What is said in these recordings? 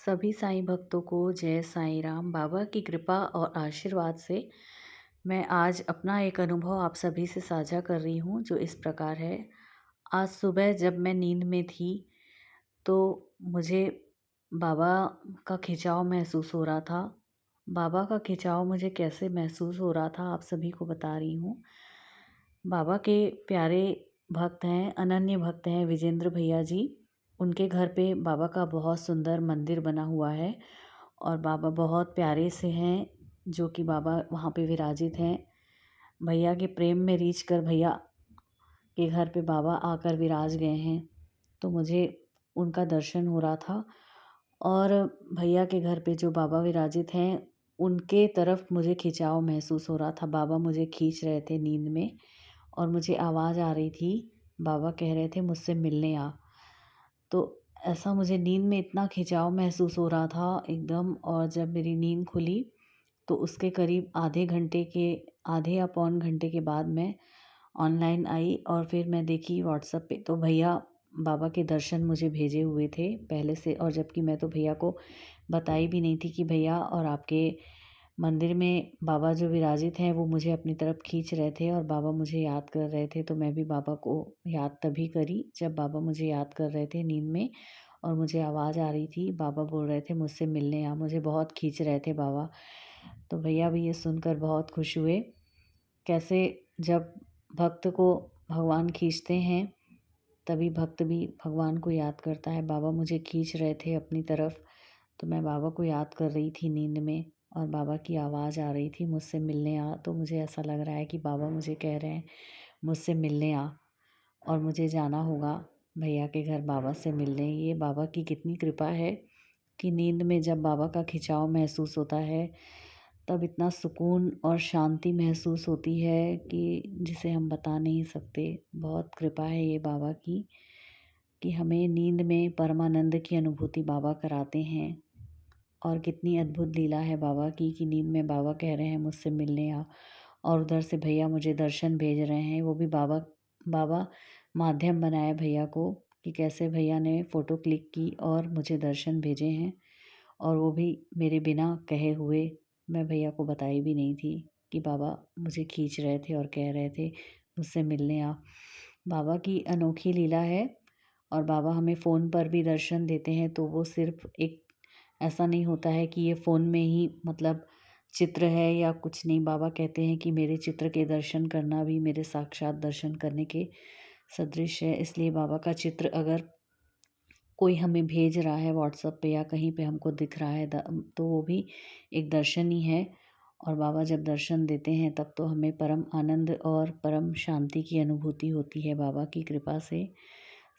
सभी साईं भक्तों को जय साईं राम। बाबा की कृपा और आशीर्वाद से मैं आज अपना एक अनुभव आप सभी से साझा कर रही हूँ जो इस प्रकार है। आज सुबह जब मैं नींद में थी तो मुझे बाबा का खिंचाव महसूस हो रहा था। बाबा का खिंचाव मुझे कैसे महसूस हो रहा था आप सभी को बता रही हूँ। बाबा के प्यारे भक्त हैं, अनन्य भक्त हैं विजेंद्र भैया जी। उनके घर पे बाबा का बहुत सुंदर मंदिर बना हुआ है और बाबा बहुत प्यारे से हैं जो कि बाबा वहाँ पे विराजित हैं। भैया के प्रेम में रीझ कर भैया के घर पे बाबा आकर विराज गए हैं। तो मुझे उनका दर्शन हो रहा था और भैया के घर पे जो बाबा विराजित हैं उनके तरफ मुझे खिंचाव महसूस हो रहा था। बाबा मुझे खींच रहे थे नींद में और मुझे आवाज़ आ रही थी। बाबा कह रहे थे मुझसे मिलने आ। तो ऐसा मुझे नींद में इतना खिंचाव महसूस हो रहा था एकदम। और जब मेरी नींद खुली तो उसके करीब आधे या पौन घंटे के बाद मैं ऑनलाइन आई और फिर मैं देखी व्हाट्सएप पे तो भैया बाबा के दर्शन मुझे भेजे हुए थे पहले से। और जबकि मैं तो भैया को बताई भी नहीं थी कि भैया और आपके मंदिर में बाबा जो विराजित हैं वो मुझे अपनी तरफ खींच रहे थे और बाबा मुझे याद कर रहे थे। तो मैं भी बाबा को याद तभी करी जब बाबा मुझे याद कर रहे थे नींद में और मुझे आवाज़ आ रही थी। बाबा बोल रहे थे मुझसे मिलने आ, मुझे बहुत खींच रहे थे बाबा। तो भैया भी ये सुनकर बहुत खुश हुए। कैसे जब भक्त को भगवान खींचते हैं तभी भक्त भी भगवान को याद करता है। बाबा मुझे खींच रहे थे अपनी तरफ तो मैं बाबा को याद कर रही थी नींद में और बाबा की आवाज़ आ रही थी मुझसे मिलने आ। तो मुझे ऐसा लग रहा है कि बाबा मुझे कह रहे हैं मुझसे मिलने आ और मुझे जाना होगा भैया के घर बाबा से मिलने। ये बाबा की कितनी कृपा है कि नींद में जब बाबा का खिंचाव महसूस होता है तब इतना सुकून और शांति महसूस होती है कि जिसे हम बता नहीं सकते। बहुत कृपा है ये बाबा की कि हमें नींद में परमानंद की अनुभूति बाबा कराते हैं। और कितनी अद्भुत लीला है बाबा की कि नींद में बाबा कह रहे हैं मुझसे मिलने आ और उधर से भैया मुझे दर्शन भेज रहे हैं। वो भी बाबा बाबा माध्यम बनाया भैया को कि कैसे भैया ने फ़ोटो क्लिक की और मुझे दर्शन भेजे हैं और वो भी मेरे बिना कहे हुए। मैं भैया को बताई भी नहीं थी कि बाबा मुझे खींच रहे थे और कह रहे थे मुझसे मिलने आ। बाबा की अनोखी लीला है। और बाबा हमें फ़ोन पर भी दर्शन देते हैं तो वो सिर्फ एक ऐसा नहीं होता है कि ये फ़ोन में ही मतलब चित्र है या कुछ नहीं। बाबा कहते हैं कि मेरे चित्र के दर्शन करना भी मेरे साक्षात दर्शन करने के सदृश है। इसलिए बाबा का चित्र अगर कोई हमें भेज रहा है व्हाट्सएप पे या कहीं पे हमको दिख रहा है तो वो भी एक दर्शन ही है। और बाबा जब दर्शन देते हैं तब तो हमें परम आनंद और परम शांति की अनुभूति होती है बाबा की कृपा से।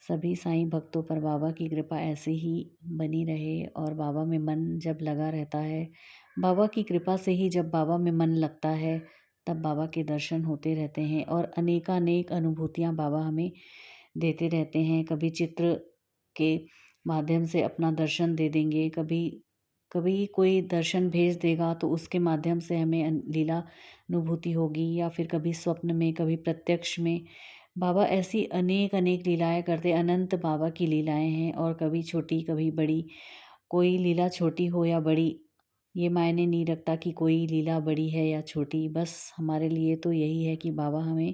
सभी साईं भक्तों पर बाबा की कृपा ऐसे ही बनी रहे और बाबा में मन जब लगा रहता है, बाबा की कृपा से ही जब बाबा में मन लगता है तब बाबा के दर्शन होते रहते हैं और अनेकानेक अनुभूतियाँ बाबा हमें देते रहते हैं। कभी चित्र के माध्यम से अपना दर्शन दे देंगे, कभी कभी कोई दर्शन भेज देगा तो उसके माध्यम से हमें लीला अनुभूति होगी या फिर कभी स्वप्न में कभी प्रत्यक्ष में। बाबा ऐसी अनेक अनेक लीलाएं करते, अनंत बाबा की लीलाएं हैं और कभी छोटी कभी बड़ी। कोई लीला छोटी हो या बड़ी ये मायने नहीं रखता कि कोई लीला बड़ी है या छोटी। बस हमारे लिए तो यही है कि बाबा हमें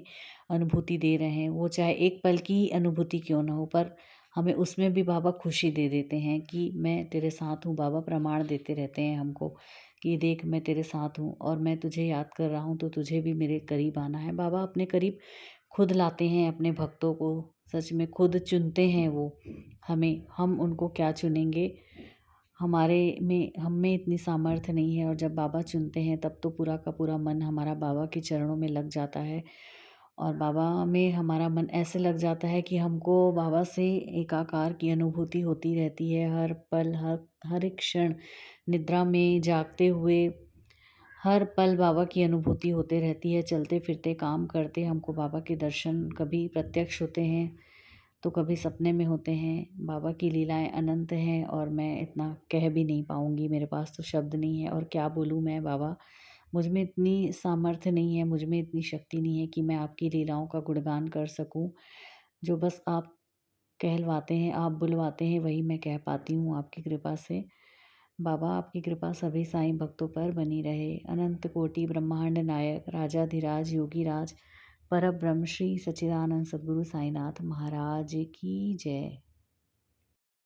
अनुभूति दे रहे हैं, वो चाहे एक पल की ही अनुभूति क्यों ना हो पर हमें उसमें भी बाबा खुशी दे देते हैं कि मैं तेरे साथ हूँ। बाबा प्रमाण देते रहते हैं हमको कि देख मैं तेरे साथ हूँ और मैं तुझे याद कर रहा हूँ तो तुझे भी मेरे करीब आना है। बाबा अपने करीब खुद लाते हैं अपने भक्तों को, सच में खुद चुनते हैं वो हमें। हम उनको क्या चुनेंगे, हम में इतनी सामर्थ्य नहीं है। और जब बाबा चुनते हैं तब तो पूरा का पूरा मन हमारा बाबा के चरणों में लग जाता है और बाबा में हमारा मन ऐसे लग जाता है कि हमको बाबा से एकाकार की अनुभूति होती रहती है। हर पल हर एक क्षण निद्रा में जागते हुए हर पल बाबा की अनुभूति होते रहती है। चलते फिरते काम करते हमको बाबा के दर्शन कभी प्रत्यक्ष होते हैं तो कभी सपने में होते हैं। बाबा की लीलाएं अनंत हैं और मैं इतना कह भी नहीं पाऊँगी, मेरे पास तो शब्द नहीं है और क्या बोलूँ मैं बाबा। मुझ में इतनी सामर्थ्य नहीं है, मुझ में इतनी शक्ति नहीं है कि मैं आपकी लीलाओं का गुणगान कर सकूँ। जो बस आप कहलवाते हैं, आप बुलवाते हैं वही मैं कह पाती हूँ आपकी कृपा से। बाबा आपकी कृपा सभी साईं भक्तों पर बनी रहे। अनंत कोटि ब्रह्मांड नायक राजाधिराज योगीराज परब्रह्म श्री सच्चिदानंद सद्गुरु साईनाथ महाराज की जय।